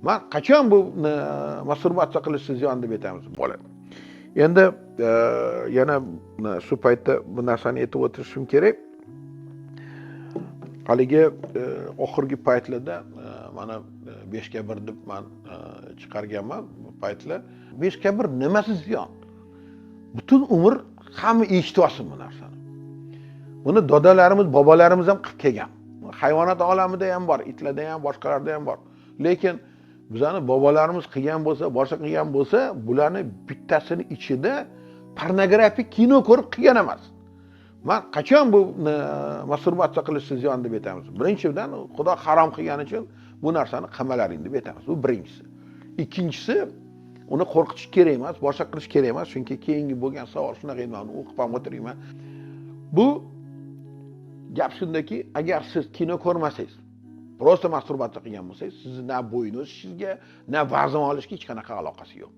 Men qachon bu masturbatsiya qilish ziyon deb aytamiz bo'ladi. Endi yana shu paytda bu narsani aytib o'tirishim kerak. Haligi oxirgi paytlarda mana 5ga 1 deb men chiqarganman bu paytlar. 5ga 1 nimasi ziyon? Butun umr hamma eshitib olsin bu narsani. Buni dodalarimiz, bobolarimiz ham qilib kelgan. Hayvonot olamida ham bor, itlarda ham, boshqalarda ham bor. Lekin bizani bobolarimiz qilgan bo'lsa, boshqa qilgan bo'lsa, bularni bittasini ichida pornografik kino ko'rib qilgan emas. Men qachon bu masturbatsiya qilish ziyon deb aytamiz? Birinchidan, Xudo harom qilgani uchun bu narsani qilmalaring deb aytamiz. Bu birinchisi. Ikkinchisi, uni qo'rqitish kerak emas, boshqa qilish kerak emas, chunki keyingi bo'lgan savol shunaqa edi, men o'qib ham o'tirayman. Bu gap shundaki, agar siz kino ko'rmasangiz, prosta masturbatsiya qilgan bo'lsangiz, sizni na bo'yin o'sishingizga, na vazn olishga hech qanaqa aloqasi yo'q.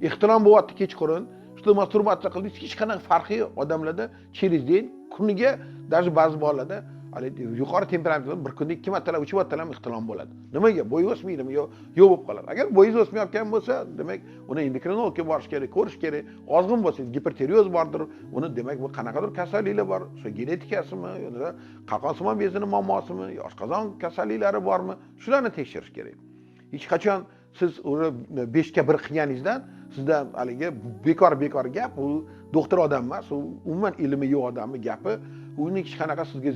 Ehtirom bo'lyapti kechqurun, shu masturbatsiya qildingiz, hech qanaqa farqi yo'q. Odamlarda через день kuniga даже ba'zi bolalarda yuqori temperaturada bir kunda 2 martalab, 3 martalab ehtirom bo'ladi. Nimaga? Bo'yi o'smaydimi yo'q bo'lib qoladi. Agar bo'yingiz o'smayotgan bo'lsa, demak, uni endokrinologga borish kerak, ko'rish kerak. Ozg'in bo'lsa, gipertireoz bordir. Uni demak bu qanaqadir kasalliklar bor. Shu genetikasimi, yoki qalqonsimon bezini muammosimi, yoki oshqozon kasalliklari bormi? Shularni tekshirish kerak. Hech qachon siz uni 5ga 1 qilganingizdan sizda haligi bekor gap, u doktor odam emas, u umuman ilmi yo'q odamning gapi. Uning hech qanaqa sizga